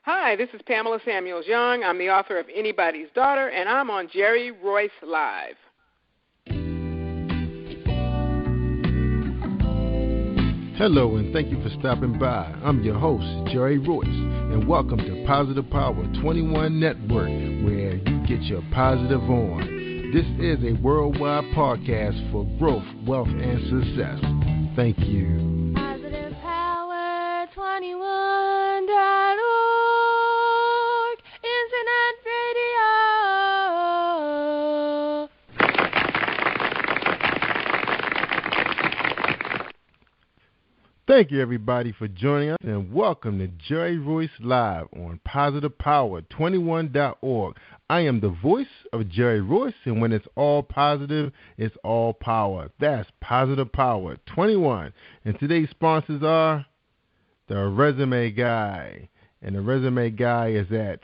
Hi, this is Pamela-Samuel-Young. I'm the author of Anybody's Daughter, and I'm on Jerry-Royce Live. Hello, and thank you for stopping by. I'm your host, Jerry-Royce, and welcome to Positive Power 21 Network, where you get your positive on. This is a worldwide podcast for growth, wealth, and success. Thank you. Positive Power 21.org, Internet Radio. Thank you, everybody, for joining us, and welcome to Jerry-Royce Live on PositivePower21.org. I am the voice of Jerry-Royce, and when it's all positive, it's all power. That's Positive Power 21. And today's sponsors are the Resume Guy. And the Resume Guy is at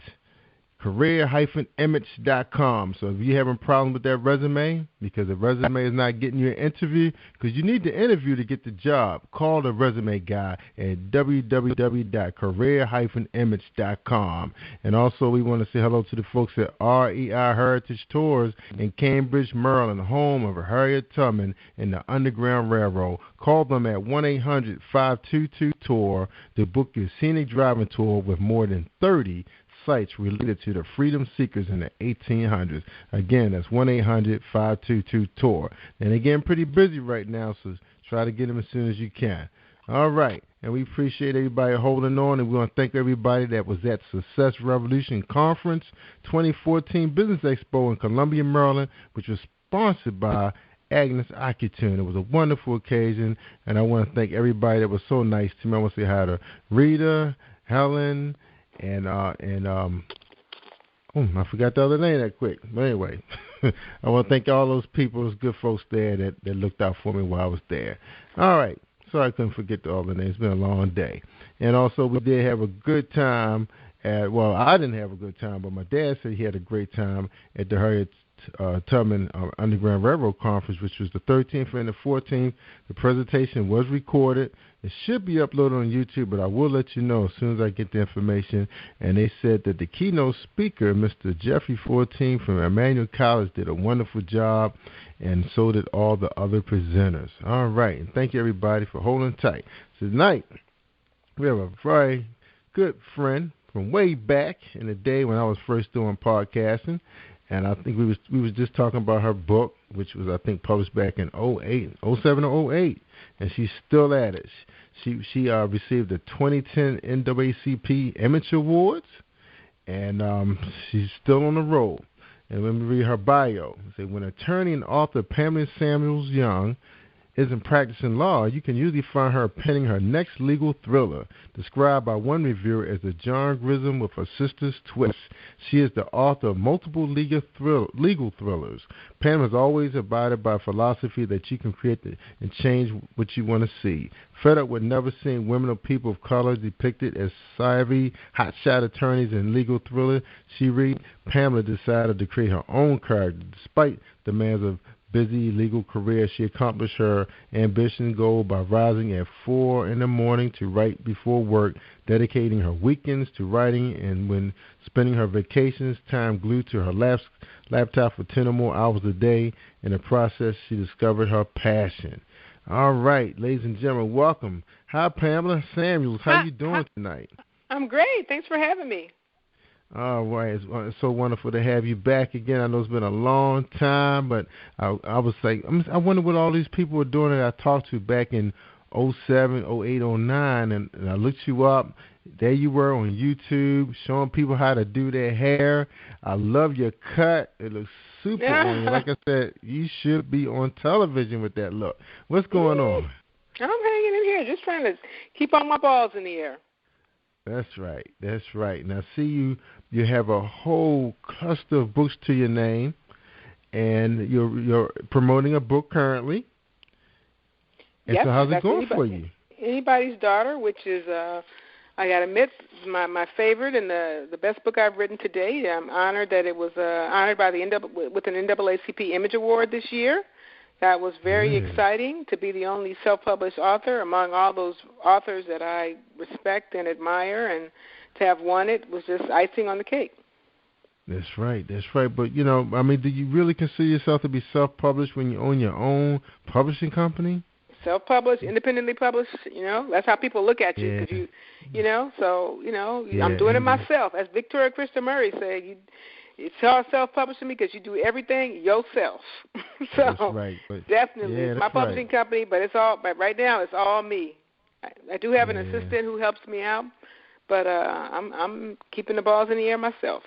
career-image.com. So if you're having problems with that resume, because the resume is not getting you an interview, because you need the interview to get the job, call the Resume Guy at www.career-image.com. And also we want to say hello to the folks at REI Heritage Tours in Cambridge, Maryland, home of Harriet Tubman and the Underground Railroad. Call them at 1-800-522-TOUR to book your scenic driving tour with more than 30 sites related to the freedom seekers in the 1800s. Again, that's 1-800-522-TOUR. And again, pretty busy right now, so try to get them as soon as you can. All right, and we appreciate everybody holding on, and we want to thank everybody that was at Success Revolution Conference 2014 Business Expo in Columbia, Maryland, which was sponsored by Agnes Accutune. It was a wonderful occasion, and I want to thank everybody that was so nice to me. I want to say hi to Rita, Helen, and I forgot the other name that quick. But anyway, I want to thank all those people, those good folks there that looked out for me while I was there. All right. Sorry I couldn't forget all the names. It's been a long day. And also we did have a good time I didn't have a good time, but my dad said he had a great time at the Harriet Tubman Underground Railroad Conference, which was the 13th and the 14th. The presentation was recorded. It should be uploaded on YouTube, but I will let you know as soon as I get the information. And they said that the keynote speaker, Mr. Jeffrey 14 from Emmanuel College, did a wonderful job, and so did all the other presenters. All right, and thank you, everybody, for holding tight. So tonight, we have a very good friend from way back in the day when I was first doing podcasting. And I think we was just talking about her book, which was, I think, published back in 07 or 08, and she's still at it. She received the 2010 NAACP Image Awards, and she's still on the road. And let me read her bio. It says, when attorney and author Pamela-Samuel-Young isn't practicing law, you can usually find her penning her next legal thriller, described by one reviewer as a John Grisham with a sister's twist. She is the author of multiple legal thrillers. Pam has always abided by philosophy that you can create and change what you want to see. Fed up with never seeing women or people of color depicted as savvy, hotshot attorneys in legal thrillers she read, Pamela decided to create her own character. Despite demands of busy legal career, she accomplished her ambition goal by rising at 4 in the morning to write before work, dedicating her weekends to writing, and when spending her vacations time glued to her laptop for 10 or more hours a day. In the process, she discovered her passion. All right, ladies and gentlemen, welcome. Hi, Pamela Samuels. How you doing tonight? I'm great. Thanks for having me. All right, it's so wonderful to have you back again. I know it's been a long time, but I was like, I wonder what all these people were doing that I talked to back in 07, 08, 09, and I looked you up. There you were on YouTube showing people how to do their hair. I love your cut. It looks super on you. Like I said, you should be on television with that look. What's going on? I'm hanging in here, just trying to keep all my balls in the air. That's right. That's right. Now, see, you have a whole cluster of books to your name, and you're promoting a book currently. And yes, so how's it going for you? Anybody's Daughter, which is, I got to admit, my favorite and the best book I've written to date. I'm honored that it was honored by with an NAACP Image Award this year. That was very exciting to be the only self-published author among all those authors that I respect and admire, and to have won it was just icing on the cake. That's right. But, you know, I mean, do you really consider yourself to be self-published when you own your own publishing company? Self-published, independently published, you know, that's how people look at you. Because you know, so, you know, I'm doing it myself. As Victoria Krista Murray said, it's all self-publishing because you do everything yourself. So that's right. But, definitely, it's my publishing company, but right now it's all me. I do have an assistant who helps me out, but I'm keeping the balls in the air myself.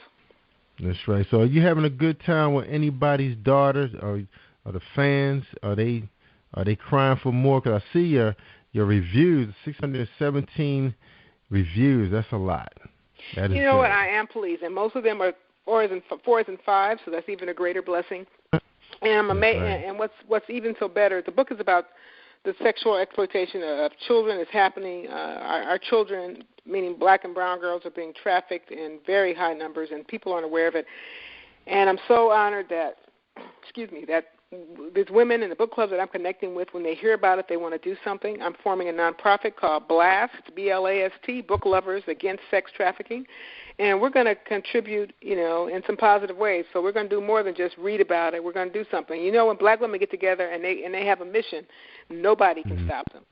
That's right. So are you having a good time with anybody's daughters or the fans? Are they crying for more? Because I see your reviews, 617 reviews. That's a lot. That is what? I am pleased, and most of them are 4s and 5s, so that's even a greater blessing. And I'm amazed. Right. And what's even so better, the book is about the sexual exploitation of children is happening. Our children, meaning black and brown girls, are being trafficked in very high numbers, and people aren't aware of it. And I'm so honored that there's women in the book clubs that I'm connecting with. When they hear about it, they want to do something. I'm forming a nonprofit called BLAST, B-L-A-S-T, Book Lovers Against Sex Trafficking. And we're going to contribute, in some positive ways. So we're going to do more than just read about it. We're going to do something. When black women get together and they have a mission, nobody can stop them.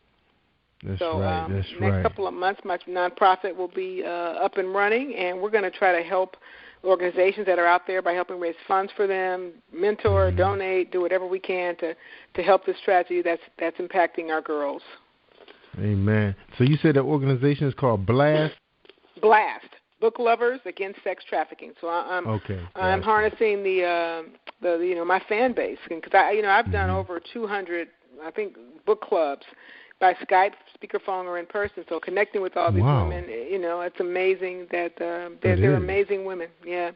That's right. Next couple of months, my nonprofit will be up and running, and we're going to try to help organizations that are out there by helping raise funds for them, mentor, donate, do whatever we can to help this tragedy that's impacting our girls. Amen. So you said the organization is called BLAST? BLAST. Book Lovers Against Sex Trafficking. So I'm harnessing the my fan base, because I've done over 200 book clubs by Skype, speakerphone, or in person. So connecting with all these women, it's amazing that they're amazing women. Yeah.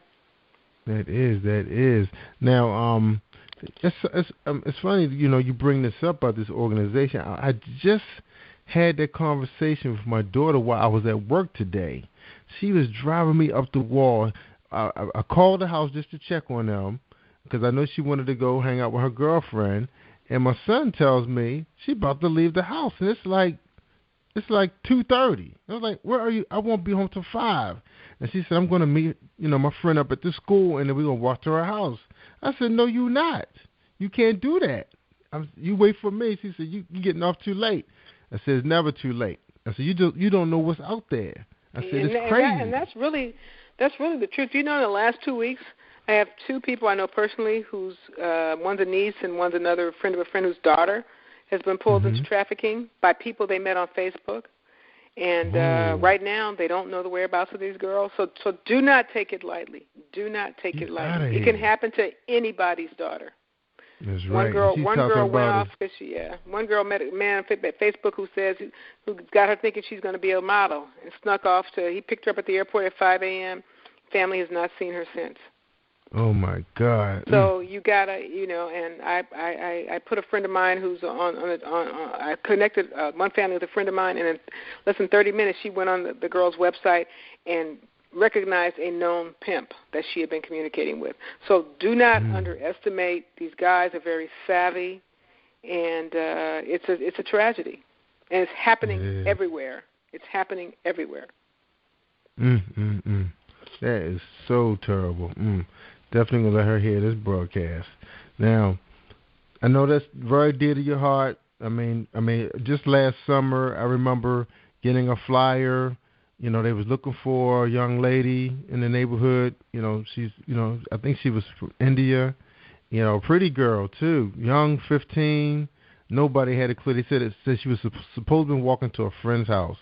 That is. Now, it's funny, you bring this up about this organization. I just had that conversation with my daughter while I was at work today. She was driving me up the wall. I called the house just to check on them because I know she wanted to go hang out with her girlfriend. And my son tells me she's about to leave the house, and it's like 2:30. I was like, "Where are you? I won't be home till 5." And she said, "I'm going to meet my friend up at the school, and then we're going to walk to her house." I said, "No, you're not. You can't do that. You wait for me." She said, "You're getting off too late." I said, "It's never too late." I said, "You don't know what's out there." I said, "It's crazy." And that's really the truth. In the last 2 weeks, I have 2 people I know personally who's one's a niece and one's another friend of a friend whose daughter has been pulled into trafficking by people they met on Facebook. And right now they don't know the whereabouts of these girls. So do not take it lightly. Do not take it lightly. It can happen to anybody's daughter. That's one right. girl went off because one girl met a man on Facebook who got her thinking she's going to be a model and snuck off he picked her up at the airport at 5 a.m. Family has not seen her since. Oh my God! So you gotta, and I put a friend of mine who's I connected one family with a friend of mine, and in less than 30 minutes she went on the girl's website and recognized a known pimp that she had been communicating with. So do not underestimate these guys. Are very savvy, and it's a tragedy, and it's happening everywhere. It's happening everywhere. That is so terrible. Definitely gonna let her hear this broadcast. Now, I know that's very dear to your heart. I mean, just last summer, I remember getting a flyer. They was looking for a young lady in the neighborhood. She's, I think she was from India. Pretty girl too, young, 15. Nobody had a clue. They said she was supposed to be walking to a friend's house.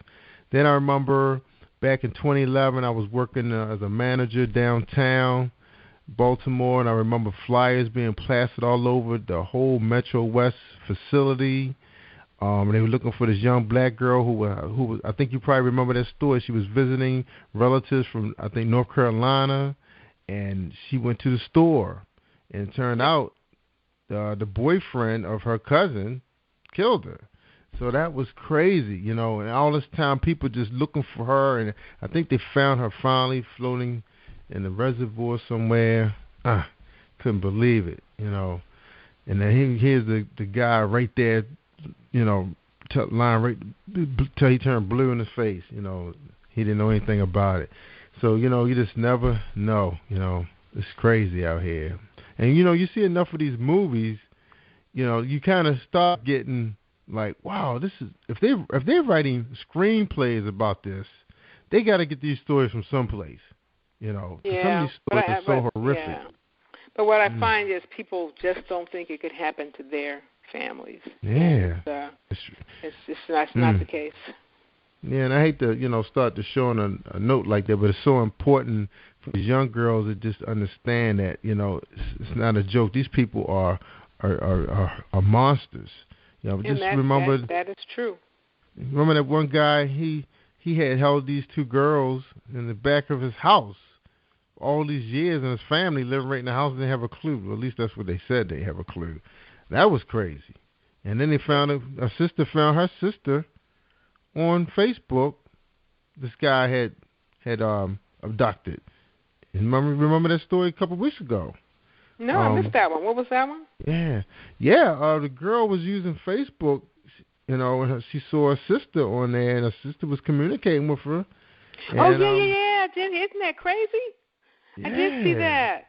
Then I remember back in 2011, I was working as a manager downtown Baltimore, and I remember flyers being plastered all over the whole Metro West facility. They were looking for this young black girl who was, I think you probably remember that story. She was visiting relatives from, I think, North Carolina, and she went to the store, and it turned out the boyfriend of her cousin killed her. So that was crazy, and all this time people just looking for her, and I think they found her finally floating in the reservoir somewhere. Couldn't believe it, And then here's the guy right there, lying right till he turned blue in his face. He didn't know anything about it. So, you just never know. It's crazy out here. And, you see enough of these movies, you kind of start getting like, wow, this is if they're writing screenplays about this, they got to get these stories from someplace. Some of these stories are so horrific. Yeah. But what I find is people just don't think it could happen to their families. Yeah. It's just not the case. Yeah, and I hate to, start the show on a note like that, but it's so important for these young girls to just understand that, it's not a joke. These people are monsters. Just remember that is true. Remember that one guy, he had held these two girls in the back of his house all these years, and his family living right in the house and they have a clue. Well, at least that's what they said, they have a clue. That was crazy. And then they found a sister found her sister on Facebook. This guy had abducted. Remember that story a couple of weeks ago? No, I missed that one. What was that one? Yeah. The girl was using Facebook, and she saw her sister on there, and her sister was communicating with her. And, yeah. Isn't that crazy? Yeah. I did see that.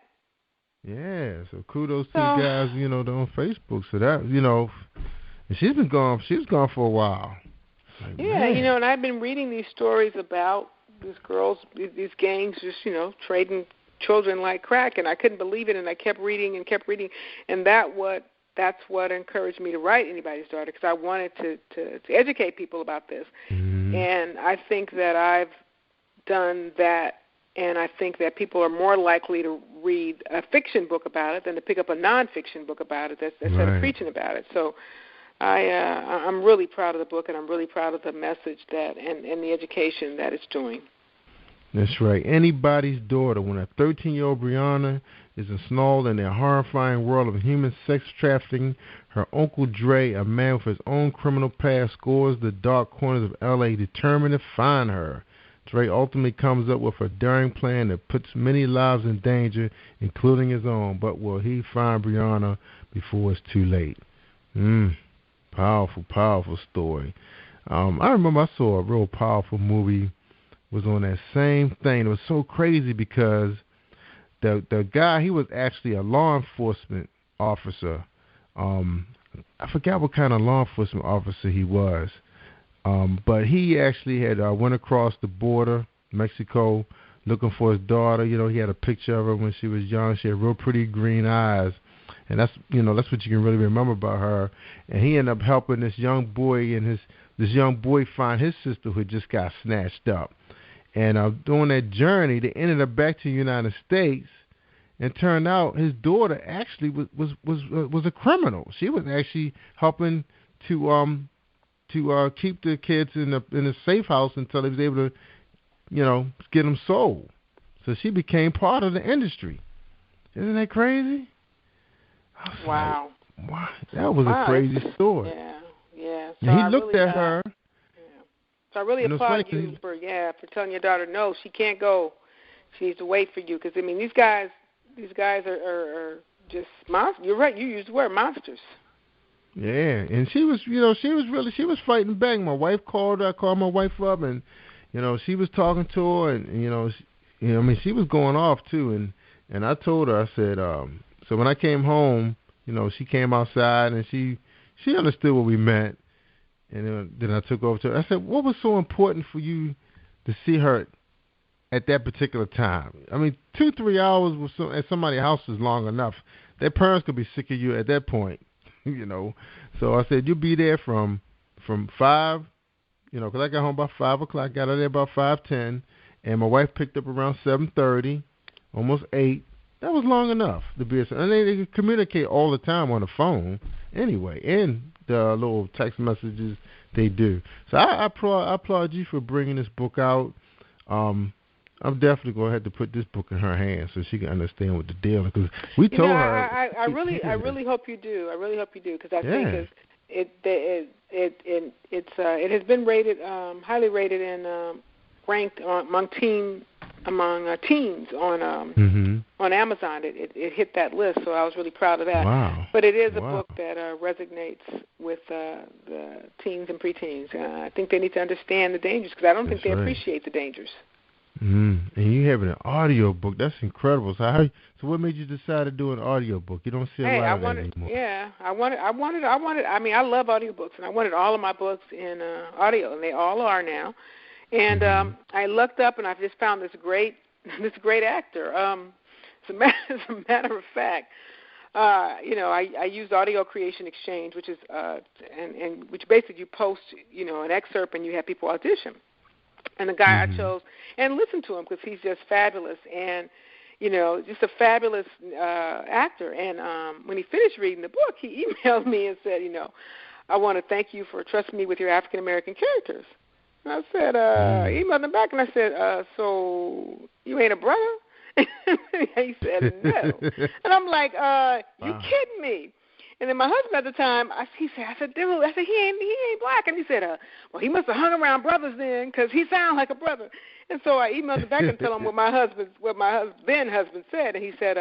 Yeah, so kudos to the guys, they're on Facebook. So that, and she was gone for a while. Like, yeah, man. And I've been reading these stories about these girls, these gangs just, trading children like crack, and I couldn't believe it, and I kept reading, and that's what encouraged me to write Anybody's Daughter, because I wanted to educate people about this. Mm-hmm. And I think that I've done that, and I think that people are more likely to read a fiction book about it than to pick up a nonfiction book about it instead of preaching about it. So I'm really proud of the book, and I'm really proud of the message and the education that it's doing. That's right. Anybody's Daughter. When a 13-year-old Brianna is ensnarled in the horrifying world of human sex trafficking, her Uncle Dre, a man with his own criminal past, scours the dark corners of L.A. determined to find her. Dre ultimately comes up with a daring plan that puts many lives in danger, including his own. But will he find Brianna before it's too late? Powerful, powerful story. I remember I saw a real powerful movie. Was on that same thing. It was so crazy because the guy, he was actually a law enforcement officer. I forgot what kind of law enforcement officer he was. But he actually had went across the border, Mexico, looking for his daughter. He had a picture of her when she was young. She had real pretty green eyes. And that's what you can really remember about her. And he ended up helping this young boy find his sister who had just got snatched up. And during that journey, they ended up back to the United States, and turned out his daughter actually was a criminal. She was actually helping to keep the kids in a safe house until they was able to, get them sold. So she became part of the industry. Isn't that crazy? Wow. Like, wow, that was a crazy story. Yeah. So and he looked at her. So I really applaud you for telling your daughter, no, she can't go. She needs to wait for you, because these guys are just monsters. You're right. You used the word monsters. Yeah, and she was fighting back. My wife called her. I called my wife up, and she was talking to her, and she was going off too. And I told her, I said, so when I came home, she came outside and she understood what we meant. And then I took over to her. I said, what was so important for you to see her at that particular time? 2-3 hours at somebody's house is long enough. Their parents could be sick of you at that point, So I said, you'll be there from 5, because I got home about 5 o'clock, got out there about 5:10, and my wife picked up around 7:30, almost 8. That was long enough to be. And they could communicate all the time on the phone anyway, and the little text messages they do. So I applaud you for bringing this book out. I'm definitely going to have to put this book in her hands so she can understand what the deal is. Because we told her. I really hope you do. I really hope you do, because I think it has been rated highly rated in ranked among teens on Amazon. It hit that list, so I was really proud of that. Wow. But it is a book that resonates with the teens and preteens. I think they need to understand the dangers because I don't think they appreciate the dangers. And you have an audio book. That's incredible. So what made you decide to do an audio book? You don't see a lot of that anymore. Yeah, I wanted. I mean, I love audiobooks, and I wanted all of my books in audio, and they all are now. And I looked up, and I just found this great actor. As a matter of fact, I used Audio Creation Exchange, which is and which basically you post, an excerpt, and you have people audition. And the guy I chose, and listen to him because he's just fabulous, and just a fabulous actor. And when he finished reading the book, he emailed me and said, I want to thank you for trusting me with your African American characters. And I said, he emailed him back, and I said, so you ain't a brother? He said, no. And I'm like, you kidding me? And then my husband at the time, I said, dude, he ain't black. And he said, well, he must have hung around brothers then because he sounds like a brother. And so I emailed him back and told him what my then husband said. And he said,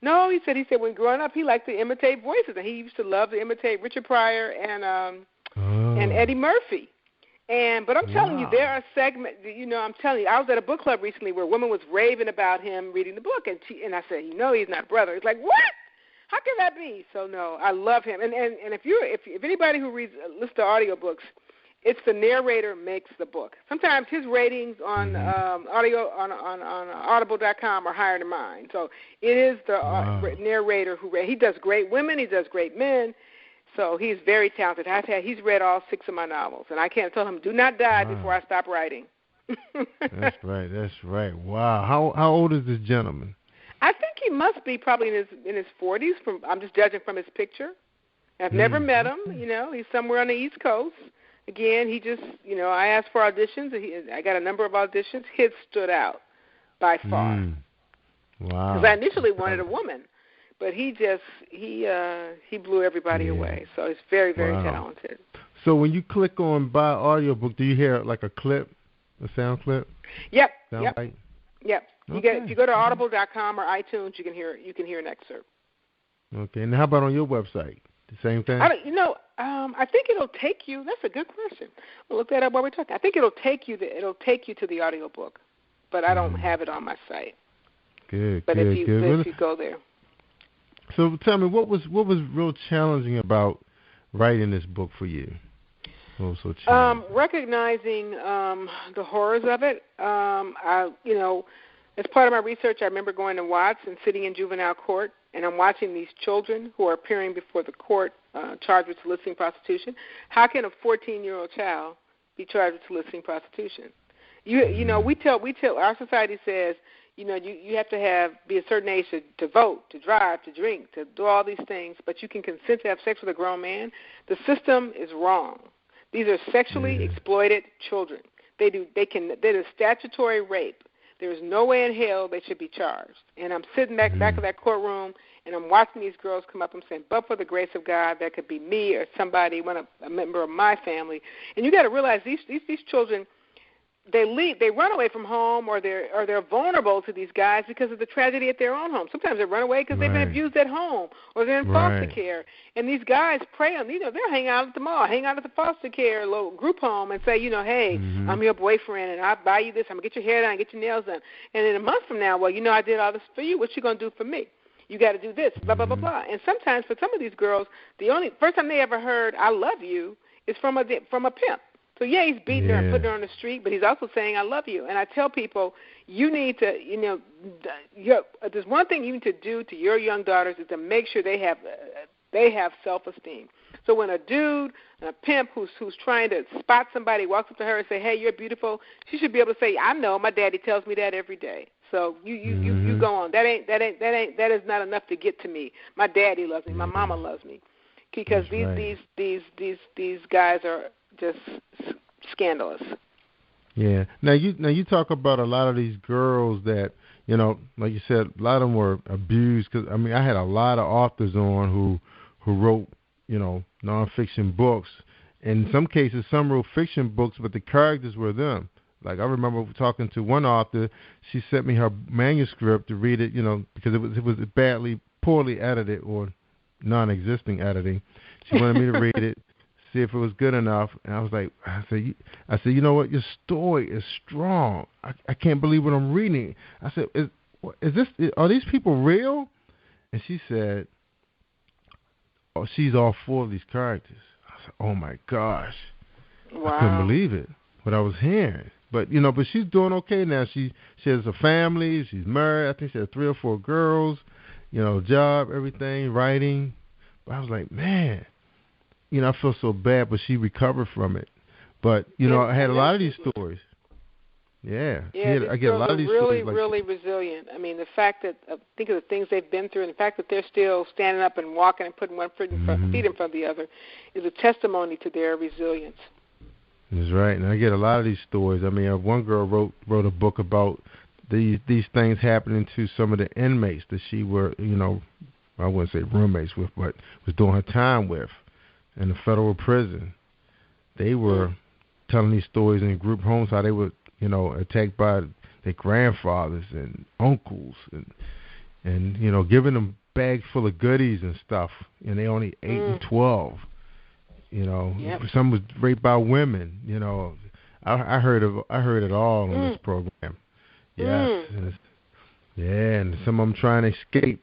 no, he said when growing up he liked to imitate voices, and he used to love to imitate Richard Pryor and Eddie Murphy. But I'm telling you, there are segments. I'm telling you, I was at a book club recently where a woman was raving about him reading the book, and I said, he's not a brother. He's like, what? How can that be? So no, I love him. And if anybody who listens to audiobooks, it's the narrator makes the book. Sometimes his ratings on audible.com are higher than mine. So it is the narrator who he does great women, he does great men. So he's very talented. He's read all 6 of my novels, and I can't tell him, do not die before I stop writing. That's right. Wow. How old is this gentleman? I think he must be probably in his 40s. I'm just judging from his picture. I've never met him. He's somewhere on the East Coast. Again, he just, I asked for auditions. I got a number of auditions. His stood out by far. Wow. Because I initially wanted a woman, but he blew everybody away. So he's very, very talented. So when you click on buy audiobook, do you hear like a clip, a sound clip? Yep. Right? Yep. Okay. If you go to audible.com or iTunes, you can hear an excerpt. Okay. And how about on your website? The same thing? I think it'll take you. That's a good question. We'll look that up while we're talking. I think it'll take you to the audiobook, but I don't have it on my site. Good. But good, if you go there. So tell me, what was real challenging about writing this book for you? What was so challenging? Recognizing the horrors of it. As part of my research, I remember going to Watts and sitting in juvenile court, and I'm watching these children who are appearing before the court charged with soliciting prostitution. How can a 14-year-old child be charged with soliciting prostitution? We tell our society says, you have to be a certain age to vote, to drive, to drink, to do all these things, but you can consent to have sex with a grown man. The system is wrong. These are sexually exploited children. They do statutory rape. There's no way in hell they should be charged. And I'm sitting back of that courtroom, and I'm watching these girls come up and saying, but for the grace of God, that could be me or somebody, a member of my family. And you got to realize these children, they run away from home, or they're vulnerable to these guys because of the tragedy at their own home. Sometimes they run away because they've been abused at home, or they're in foster care. And these guys prey on, they'll hang out at the mall, hang out at the foster care little group home, and say, hey, I'm your boyfriend, and I'll buy you this. I'm gonna get your hair done, get your nails done. And in a month from now, well, I did all this for you. What you gonna do for me? You got to do this, blah blah blah blah. And sometimes for some of these girls, the first time they ever heard "I love you" is from a pimp. So, he's beating her and putting her on the street, but he's also saying, I love you. And I tell people, you need to, there's one thing you need to do to your young daughters is to make sure they have self-esteem. So when a dude, a pimp who's trying to spot somebody, walks up to her and say, hey, you're beautiful, she should be able to say, I know, my daddy tells me that every day. So you go on. That is not enough to get to me. My daddy loves me. My mama loves me. Because these guys are just scandalous. Yeah. Now you talk about a lot of these girls that, like you said, a lot of them were abused. Because I had a lot of authors on who wrote, nonfiction books. In some cases, some wrote fiction books, but the characters were them. Like I remember talking to one author, she sent me her manuscript to read it, because it was poorly edited or non-existing editing. She wanted me to read it, see if it was good enough, and I said, you know what, your story is strong. I can't believe what I'm reading. I said, are these people real? And she said, oh, she's all four of these characters. I said, oh my gosh. Wow. I couldn't believe it, what I was hearing. But but she's doing okay now. She has a family. She's married. I think she has 3 or 4 girls. Job, everything, writing. But I was like, man, I feel so bad. But she recovered from it. But I had a lot of these stories. Yeah, I get a lot of these really, stories. Like, really resilient. I mean, the fact that think of the things they've been through, and the fact that they're still standing up and walking and putting one feet in front of the other, is a testimony to their resilience. That's right, and I get a lot of these stories. I mean, one girl wrote a book about these things happening to some of the inmates that she were, I wouldn't say roommates with, but was doing her time with in the federal prison. They were telling these stories in group homes, how they were, attacked by their grandfathers and uncles and giving them bags full of goodies and stuff, and they only 8 and 12. Some was raped by women. I heard it all on this program. Yes, and some of them trying to escape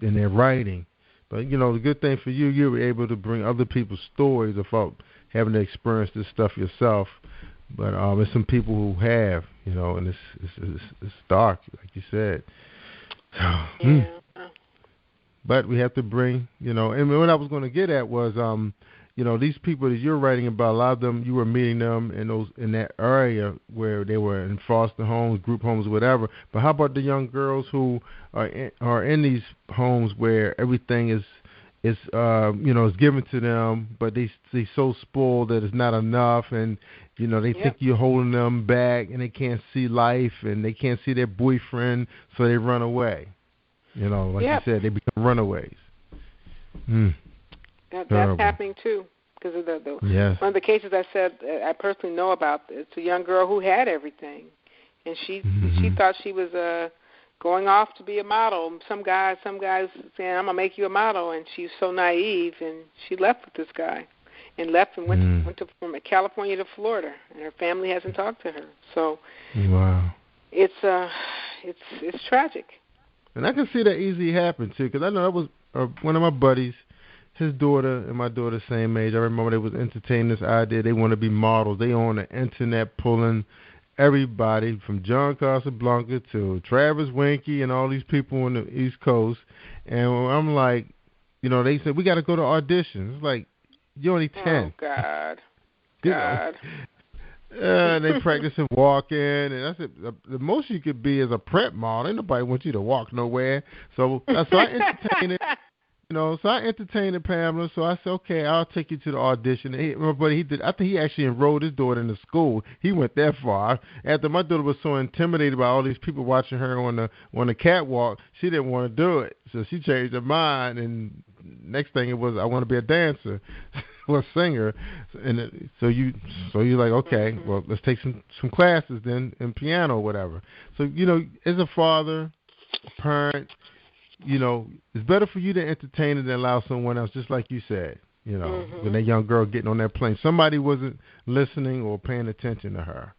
in their writing. But the good thing for you were able to bring other people's stories without having to experience this stuff yourself. But there's some people who have, and it's dark, like you said. But we have to bring, and what I was going to get at was, these people that you're writing about, a lot of them, you were meeting them in that area where they were in foster homes, group homes, whatever. But how about the young girls who are in these homes where everything is given to them, but they so spoiled that it's not enough, and they think you're holding them back, and they can't see life, and they can't see their boyfriend, so they run away. You said, they become runaways. That's happening too, because of one of the cases I said I personally know about. It's a young girl who had everything, and she thought she was going off to be a model. Some guys saying, "I'm gonna make you a model," and she's so naive, and she left with this guy, and left and went from California to Florida, and her family hasn't talked to her. So, wow, it's tragic. And I can see that easily happen too, because I know that was one of my buddies. His daughter and my daughter same age. I remember they was entertaining this idea. They want to be models. They on the internet pulling everybody from John Casablanca to Travis Winky and all these people on the East Coast. And I'm like, they said, we got to go to auditions. It's like, you're only 10. Oh, God. And they practicing walking. And I said, the most you could be is a prep model. Ain't nobody wants you to walk nowhere. So I entertained it. So I entertained Pamela. So I said, okay, I'll take you to the audition. But he did. I think he actually enrolled his daughter in the school. He went that far. After my daughter was so intimidated by all these people watching her on the catwalk, she didn't want to do it. So she changed her mind. And next thing it was, I want to be a dancer or a singer. And so you're like, okay, well, let's take some classes then in piano or whatever. So as a father, a parent, it's better for you to entertain it than allow someone else, just like you said, when that young girl getting on that plane. Somebody wasn't listening or paying attention to her.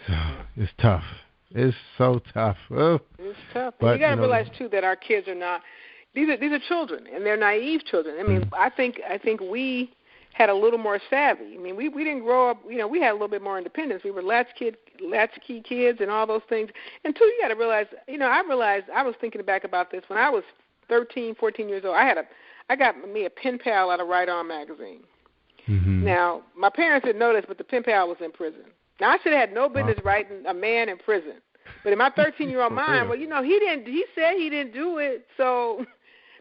So it's tough. It's so tough. Oh. It's tough. But you got to realize, too, that our kids are not – these are children, and they're naive children. I mean, I think we had a little more savvy. I mean, we didn't grow up – we had a little bit more independence. We were latchkey kids and all those things. And, two, you got to realize – I was thinking back about this. When I was 13, 14 years old, I got me a pen pal out of Right On magazine. Now, my parents didn't know this, but the pen pal was in prison. Now, I should have had no business writing a man in prison. But in my 13-year-old mind, well, he said he didn't do it. So,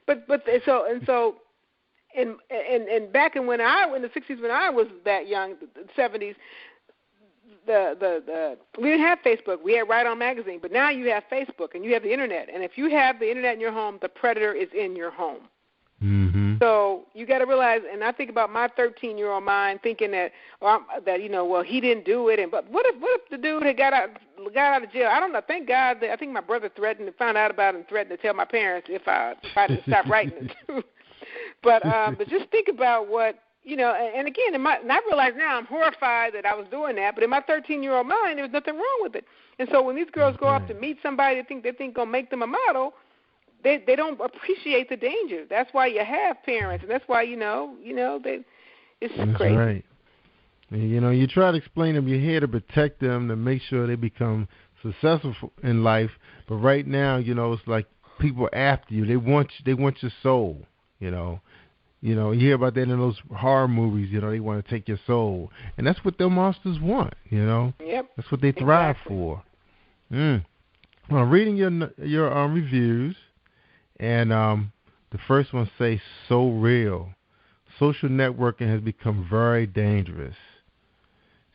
but back in the 60s when I was that young, the 70s, we didn't have Facebook. We had Right On magazine, but now you have Facebook and you have the internet. And if you have the internet in your home, the predator is in your home. So you got to realize, and I think about my 13-year-old mind thinking that, well, he didn't do it, but what if the dude had got out of jail? I don't know. Thank God I think my brother threatened to find out about it and threatened to tell my parents if I didn't stop writing it. But just think about what. And again, and I realize now I'm horrified that I was doing that, but in my 13-year-old mind, there was nothing wrong with it. And so when these girls go off to meet somebody they think gonna make them a model, they don't appreciate the danger. That's why you have parents, and that's why it's that's crazy. Right. You try to explain them. You're here to protect them, to make sure they become successful in life. But right now, it's like people are after you. They want your soul. You hear about that in those horror movies. They want to take your soul, and that's what the monsters want. Yep. That's what they thrive for. Well, reading your reviews, and the first one says, "So real. Social networking has become very dangerous."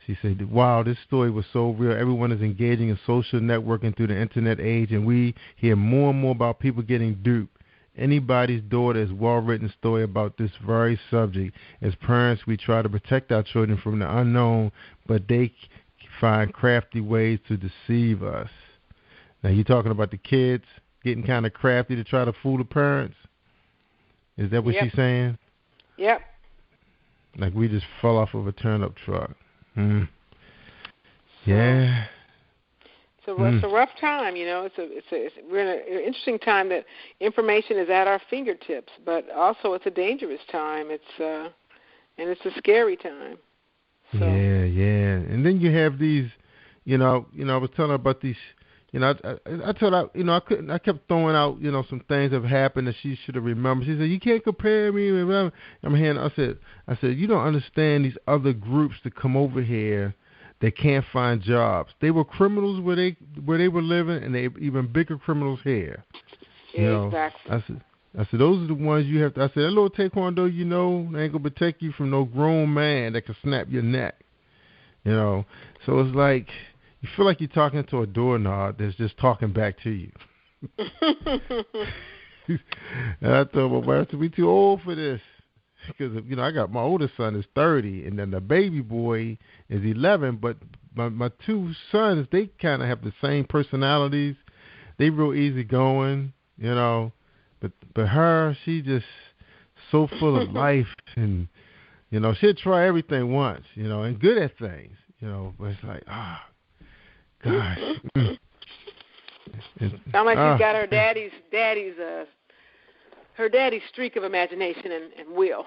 She said, "Wow, this story was so real. Everyone is engaging in social networking through the internet age, and we hear more and more about people getting duped. Anybody's daughter is well-written story about this very subject. As parents, we try to protect our children from the unknown, but they find crafty ways to deceive us." Now, you're talking about the kids getting kind of crafty to try to fool the parents? Is that what she's saying? Yep. Like we just fell off of a turnip truck. Yeah. It's a rough time, we're in an interesting time that information is at our fingertips, but also it's a dangerous time. And it's a scary time. So. Yeah. And then you have these, I was telling her about these. I told her, I kept throwing out, some things that have happened that she should have remembered. She said, "You can't compare me." I said, "You don't understand these other groups that come over here that can't find jobs. They were criminals where they were living, and they're even bigger criminals here." Exactly. I said, "Those are the ones you have to." I said, "That little taekwondo, they ain't gonna protect you from no grown man that can snap your neck." So it's like. You feel like you're talking to a doorknob that's just talking back to you. And I thought, well, why we too old for this? Because, I got my oldest son is 30, and then the baby boy is 11. But my two sons, they kind of have the same personalities. They real easygoing, But her, she just so full of life. And, she'll try everything once, and good at things, But it's like, gosh. Sound like she's got her daddy's streak of imagination and will.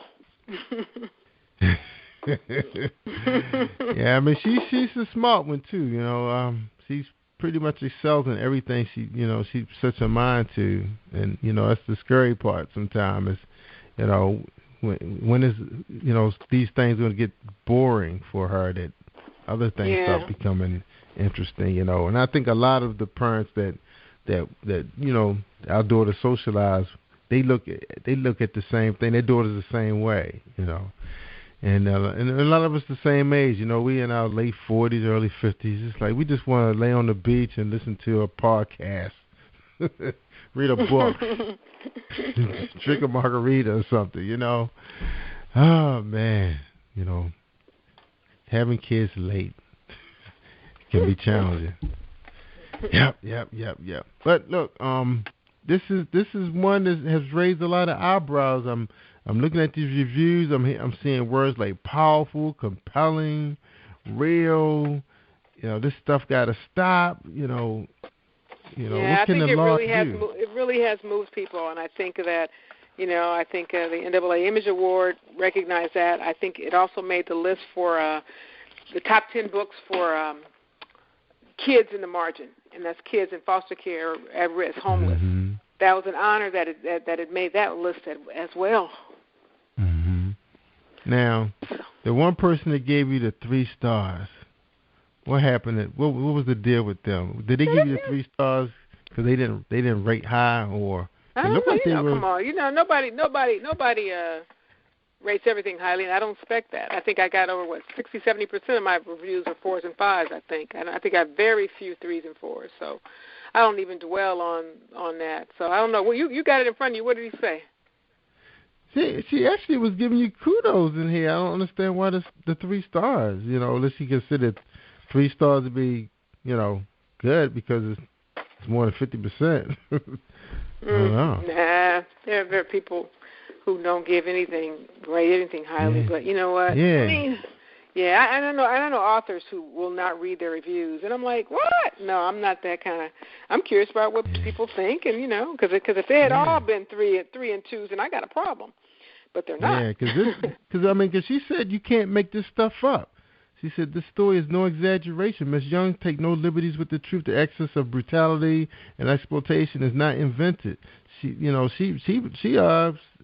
Yeah, I mean she's a smart one too. She's pretty much excels in everything she sets her mind to, and that's the scary part. Sometimes is when is these things going to get boring for her that other things start becoming interesting, and I think a lot of the parents that our daughters socialize, they look at the same thing. Their daughters the same way, and a lot of us the same age. We in our late 40s, early 50s. It's like we just want to lay on the beach and listen to a podcast, read a book, drink a margarita or something. Oh man, having kids late can be challenging. Yep. But look, this is one that has raised a lot of eyebrows. I'm looking at these reviews. I'm seeing words like powerful, compelling, real. This stuff got to stop. What can the law do? It really has moved people, and I think that. the NAA Image Award recognized that. I think it also made the list for the top 10 books for kids in the margin, and that's kids in foster care, at risk, homeless. Mm-hmm. That was an honor that it made that list as well. Mm-hmm. Now, the one person that gave you the 3 stars, what happened? What was the deal with them? Did they give you the 3 stars because they didn't rate high, or? I don't know. Come on, nobody rates everything highly, and I don't expect that. I think I got over 60-70% of my reviews are 4s and 5s. I think, and I think I have very few 3s and 4s. So I don't even dwell on that. So I don't know. Well, you got it in front of you. What did he say? She actually was giving you kudos in here. I don't understand why the 3 stars. Unless she considered 3 stars to be, good because it's more than 50%. I don't know. Nah, there are people who don't give anything highly, but you know what? Yeah. I mean, yeah, I don't know authors who will not read their reviews, and I'm like, what? No, I'm not that kind of. I'm curious about what people think, and because if they had all been 3 and 2s, then I got a problem, but they're not. Yeah, because she said you can't make this stuff up. She said this story is no exaggeration. Miss Young take no liberties with the truth. The excess of brutality and exploitation is not invented. She say,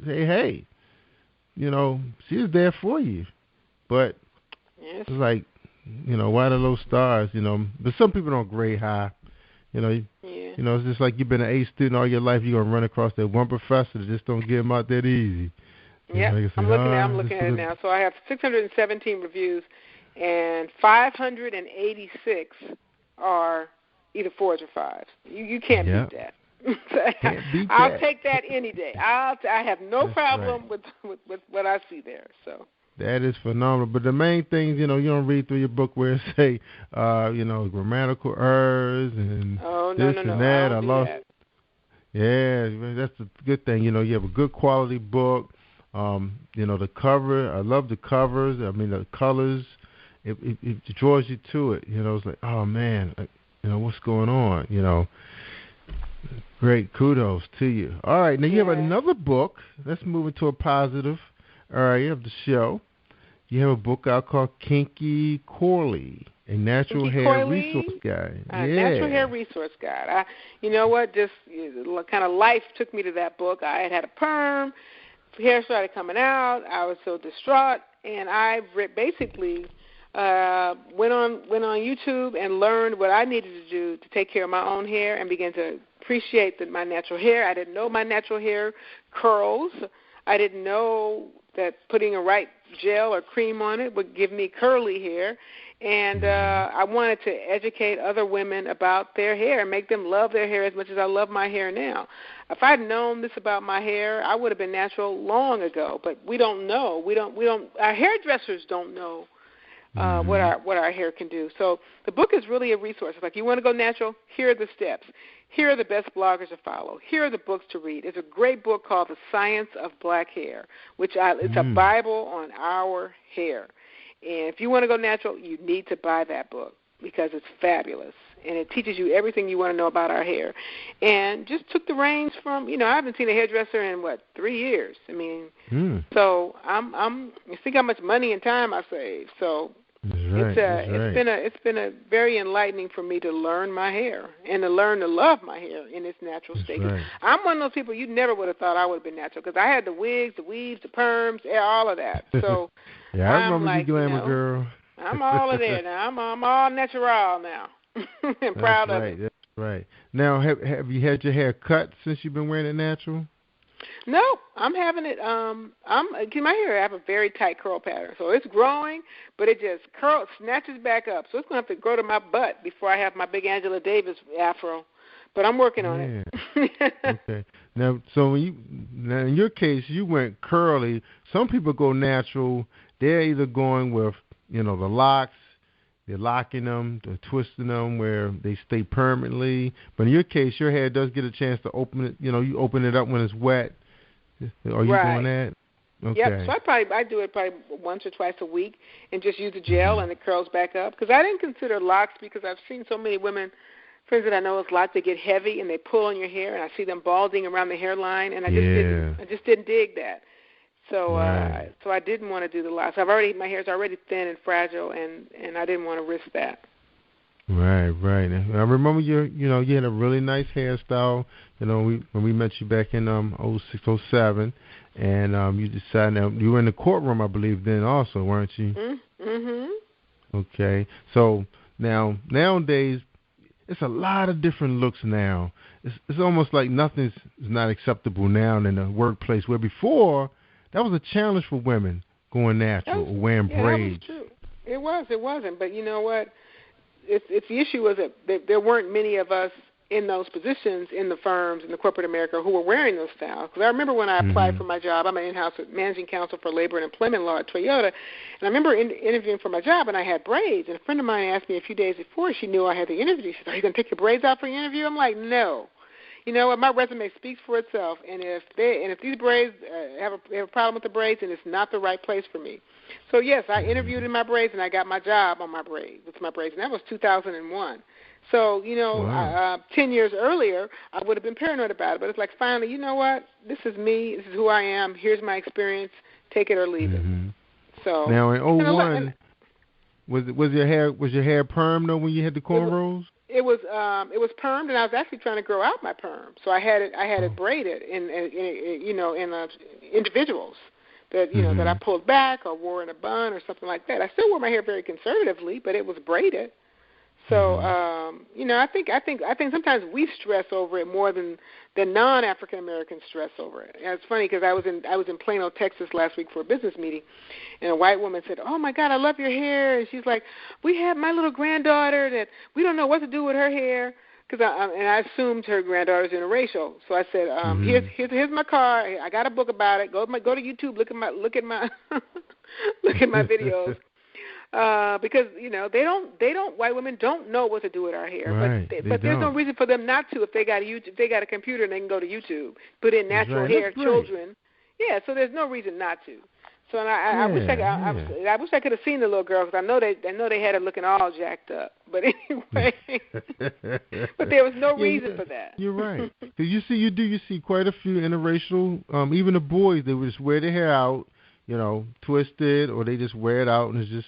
hey, she is there for you, but it's like, why the low stars? But some people don't grade high. It's just like you've been an A student all your life. You're gonna run across that one professor that just don't get them out that easy. Yeah, I'm looking at it now. So I have 617 reviews, and 586 are either 4s or 5s. You can't beat that. I'll take that any day. I have no problem with what I see there. So that is phenomenal. But the main things, you don't read through your book where it say, grammatical errors and this and that. I lost. That. Yeah, that's a good thing. You have a good quality book. The cover. I love the covers. I mean, the colors. It draws you to it. It's like, oh man, what's going on? Great, kudos to you. All right, now you have another book. Let's move into a positive area of the show. You have a book out called Kinky Corley, a natural hair resource guide. Natural hair resource guide. You know what? Just kind of life took me to that book. I had a perm. Hair started coming out. I was so distraught, and I basically went on YouTube and learned what I needed to do to take care of my own hair and began to appreciate my natural hair. I didn't know my natural hair curls. I didn't know that putting a right gel or cream on it would give me curly hair. And I wanted to educate other women about their hair and make them love their hair as much as I love my hair now. If I'd known this about my hair, I would have been natural long ago. But we don't know. We don't. Our hairdressers don't know what our hair can do. So the book is really a resource. It's like, you want to go natural? Here are the steps. Here are the best bloggers to follow. Here are the books to read. It's a great book called The Science of Black Hair, it's a Bible on our hair. And if you want to go natural, you need to buy that book because it's fabulous. And it teaches you everything you want to know about our hair. And just took the reins from, I haven't seen a hairdresser in, 3 years. I mean, so you think how much money and time I saved. So it's been a very enlightening for me to learn my hair and to learn to love my hair in its natural state. Right. I'm one of those people you never would have thought I would have been natural because I had the wigs, the weaves, the perms, all of that. So yeah, I remember you glamour girl. I'm all of there now. I'm all natural now. I'm proud of it. That's right. Now, have you had your hair cut since you've been wearing it natural? No, I'm having it. My hair, I have a very tight curl pattern, so it's growing, but it just snatches back up. So it's gonna have to grow to my butt before I have my big Angela Davis afro. But I'm working on it. Okay. Now, so in your case, you went curly. Some people go natural. They're either going with the locks. They're locking them, they're twisting them where they stay permanently. But in your case, your hair does get a chance to open it. You open it up when it's wet. Are you doing that? Okay. Yep. So I do it probably once or twice a week and just use the gel and it curls back up. Because I didn't consider locks because I've seen so many women, friends that I know with locks, they get heavy and they pull on your hair, and I see them balding around the hairline, and I just didn't dig that. So so I didn't want to do the locks. My hair's already thin and fragile, and I didn't want to risk that. Right. And I remember you had a really nice hairstyle. When we met you back in 06, 07, and you decided you were in the courtroom, I believe, then also, weren't you? Mm-hmm. Okay. So nowadays, it's a lot of different looks now. It's almost like nothing's not acceptable now in the workplace, where before that was a challenge for women going natural or wearing braids. That was true. It wasn't. But you know what? The issue was that there weren't many of us in those positions in the firms in the corporate America who were wearing those styles. Because I remember when I applied for my job, I'm an in-house managing counsel for labor and employment law at Toyota, and I remember interviewing for my job, and I had braids. And a friend of mine asked me a few days before she knew I had the interview. She said, "Are you going to take your braids out for your interview?" I'm like, "No." You know what? My resume speaks for itself, and if these braids have a problem with the braids, then it's not the right place for me. So yes, I interviewed in my braids, and I got my job on my braids with my braids, and that was 2001. So, 10 years earlier, I would have been paranoid about it. But it's like, finally, you know what? This is me. This is who I am. Here's my experience. Take it or leave it. So now in 01, was your hair permed though when you had the cornrows? It was permed, and I was actually trying to grow out my perm. So I had it braided in individuals that that I pulled back or wore in a bun or something like that. I still wore my hair very conservatively, but it was braided. So I think sometimes we stress over it more than non-African Americans stress over it. And it's funny because I was in Plano, Texas last week for a business meeting, and a white woman said, "Oh my God, I love your hair." And she's like, "We have my little granddaughter that we don't know what to do with her hair." And I assumed her granddaughter's interracial. So I said, "Here's my card. I got a book about it. Go to YouTube. Look at my look at my videos." Because white women don't know what to do with our hair, right, but there's no reason for them not to if they got a computer and they can go to YouTube, put in natural hair children. Yeah, so there's no reason not to. So I wish I could have seen the little girl because I know they had her looking all jacked up. But anyway, but there was no reason for that. You're right. You see quite a few interracial. Even the boys, they would just wear their hair out, twisted, or they just wear it out and it's just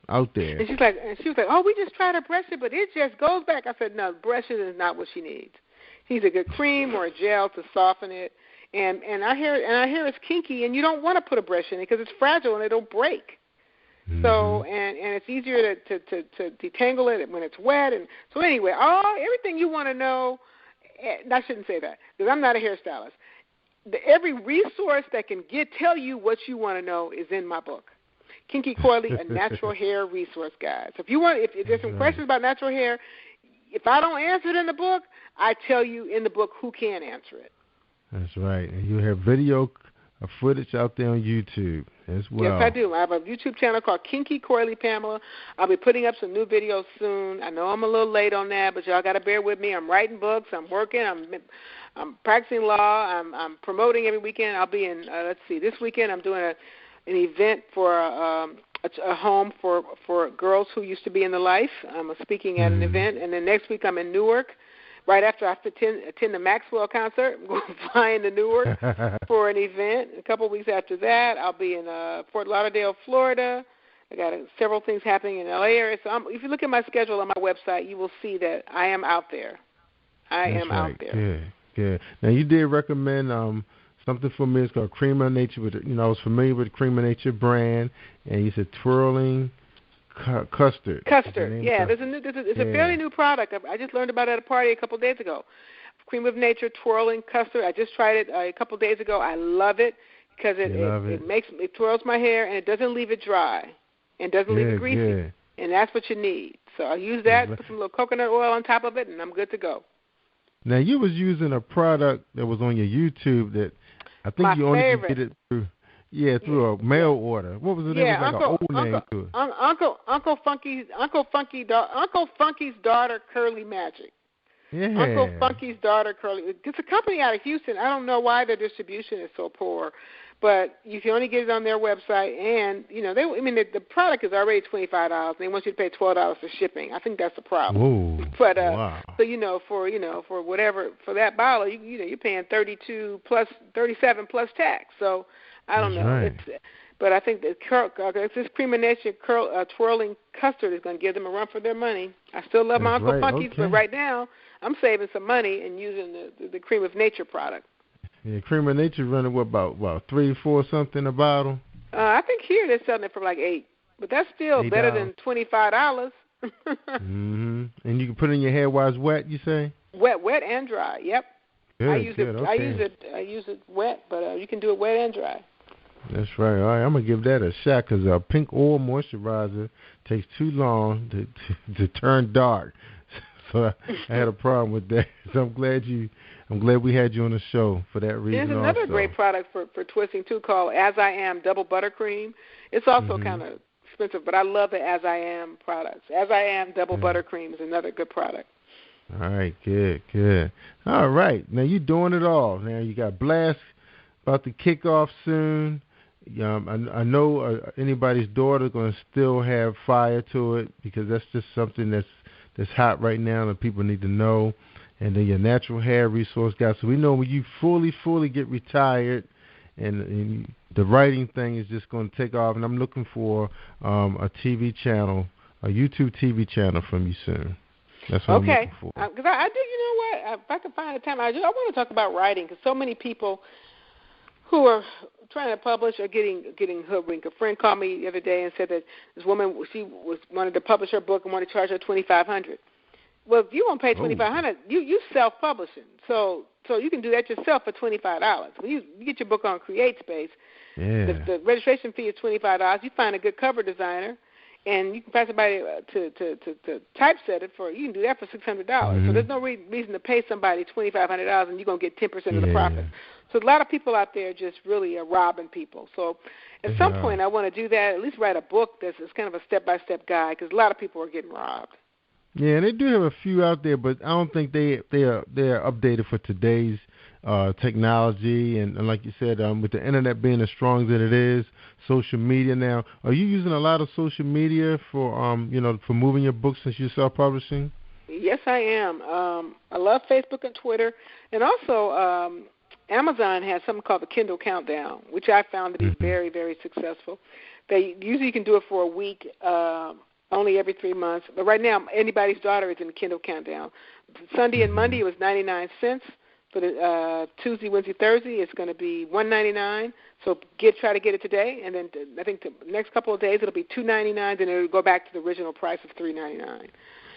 out there. And she was like, "Oh, we just try to brush it, but it just goes back." I said, "No, brushing is not what she needs. She needs a good cream or a gel to soften it." And our hair is kinky, and you don't want to put a brush in it because it's fragile and it'll break. So and it's easier to detangle it when it's wet. And so anyway, everything you want to know. I shouldn't say that because I'm not a hairstylist. Every resource that can tell you what you want to know is in my book. Kinky Coily, a natural hair resource guide. So if there's some questions about natural hair, if I don't answer it in the book, I tell you in the book who can answer it. That's right. And you have video footage out there on YouTube as well. Yes, I do. I have a YouTube channel called Kinky Coily Pamela. I'll be putting up some new videos soon. I know I'm a little late on that, but y'all got to bear with me. I'm writing books. I'm working. I'm practicing law. I'm promoting every weekend. I'll be in, this weekend I'm doing an event for a home for girls who used to be in the life. I'm speaking at an event. And then next week I'm in Newark. Right after I attend the Maxwell concert, I'm going to fly into Newark for an event. A couple of weeks after that, I'll be in Fort Lauderdale, Florida. I got several things happening in the LA area. So if you look at my schedule on my website, you will see that I am out there. I am out there. Good. Now, you did recommend something for me. It's called Cream of Nature. I was familiar with the Cream of Nature brand, and you said twirling custard. Yeah. It's a fairly new product. I just learned about it at a party a couple of days ago. Cream of Nature twirling custard. I just tried it a couple of days ago. I love it because it twirls my hair and it doesn't leave it dry and doesn't leave it greasy. And that's what you need. So I use that, put some little coconut oil on top of it, and I'm good to go. Now you was using a product that was on your YouTube that I think you only could get it through. Yeah, through a mail order. What was the name? It was like an old name to it. Uncle Funky's Daughter Curly Magic. Yeah. Uncle Funky's Daughter Curly. It's a company out of Houston. I don't know why their distribution is so poor, but you can only get it on their website. And the product is already $25. They want you to pay $12 for shipping. I think that's the problem. Ooh, but wow. So for whatever for that bottle, you're paying $32 plus $37 plus tax. So I don't know. Right. But I think that this Cream of Nature twirling custard is going to give them a run for their money. I still love my Uncle Funky's, but right now I'm saving some money and using the Cream of Nature product. Yeah, Cream of Nature running about $3-4 something a bottle. I think here they're selling it for like $8, but that's still $8. Better than $25. And you can put it in your hair while it's wet. You say? Wet and dry. Yep. Good, I use it wet, but you can do it wet and dry. That's right. All right, I'm gonna give that a shot because pink oil moisturizer takes too long to turn dark. so I had a problem with that. So I'm glad we had you on the show for that reason. There's another also. great product for twisting too called As I Am Double Buttercream. It's also kind of expensive, but I love the As I Am products. As I Am Double Buttercream is another good product. All right, good. All right, now you're doing it all. Now you got Blast about to kick off soon. I know anybody's daughter going to still have fire to it because that's just something that's hot right now and people need to know. And then your natural hair resource guy. So we know when you fully get retired and the writing thing is just going to take off. And I'm looking for a TV channel, a YouTube TV channel from you soon. That's what I'm looking for. Because I do, you know what? If I can find a time, I want to talk about writing because so many people who are trying to publish are getting hoodwinked. A friend called me the other day and said that this woman, wanted to publish her book and wanted to charge her $2,500. Well, if you won't pay $2,500, you self-publishing. So you can do that yourself for $25. When you get your book on CreateSpace, the registration fee is $25. You find a good cover designer, and you can find somebody to typeset it for. You can do that for $600. So there's no reason to pay somebody $2,500, and you're gonna get 10% of the profit. So a lot of people out there just really are robbing people. So at some point, I want to do that. At least write a book that's kind of a step-by-step guide because a lot of people are getting robbed. Yeah, and they do have a few out there, but I don't think they are updated for today's technology. And like you said, with the internet being as strong as it is, social media now. Are you using a lot of social media for for moving your books since you're self-publishing? Yes, I am. I love Facebook and Twitter, and also Amazon has something called the Kindle Countdown, which I found to be very, very successful. They usually you can do it for a week. Only every 3 months. But right now, anybody's daughter is in the Kindle Countdown. Sunday and Monday it was 99 cents. For the Tuesday, Wednesday, Thursday, it's going to be $1.99. So try to get it today, and then I think the next couple of days it'll be $2.99. Then it'll go back to the original price of $3.99.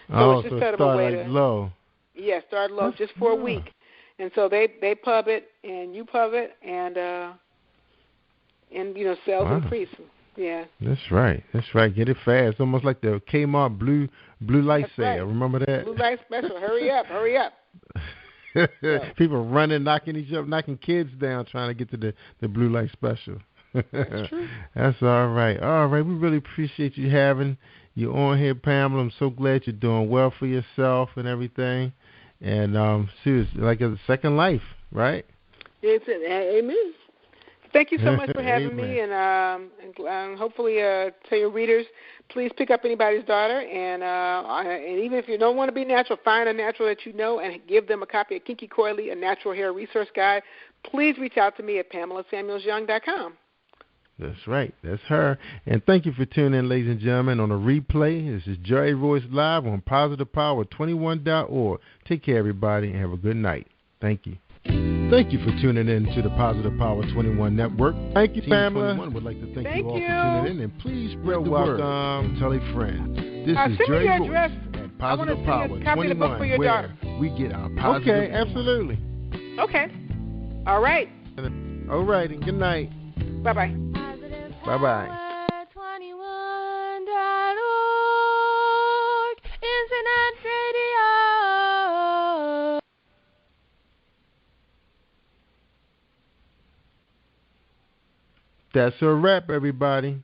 So it's just sort of a way to low. Yeah, start low just for a week. And so they pub it and you pub it, and sales increase. Yeah. That's right. Get it fast. Almost like the Kmart blue light sale. Right. Remember that? Blue light special. Hurry up. People running, knocking kids down trying to get to the blue light special. That's true. That's all right. All right. We really appreciate you having you on here, Pamela. I'm so glad you're doing well for yourself and everything. And seriously, like a second life, right? Yes, amen. Thank you so much for having me, and hopefully tell your readers, please pick up anybody's daughter, and even if you don't want to be natural, find a natural that you know and give them a copy of Kinky Coily, a natural hair resource guide. Please reach out to me at pamela-samuel-young.com. That's right. That's her. And thank you for tuning in, ladies and gentlemen, on a replay. This is Jerry Royce Live on positivepower21.org. Take care, everybody, and have a good night. Thank you. Thank you for tuning in to the Positive Power 21 Network. Thank you, Pamela. Team 21 would like to thank you all for tuning in, and please spread the word and tell a friend. This is Jerry Royce at Positive Power 21, where we get our positive. Okay, absolutely. Okay. All right. All right, and good night. Bye-bye. Bye-bye. That's a wrap, everybody.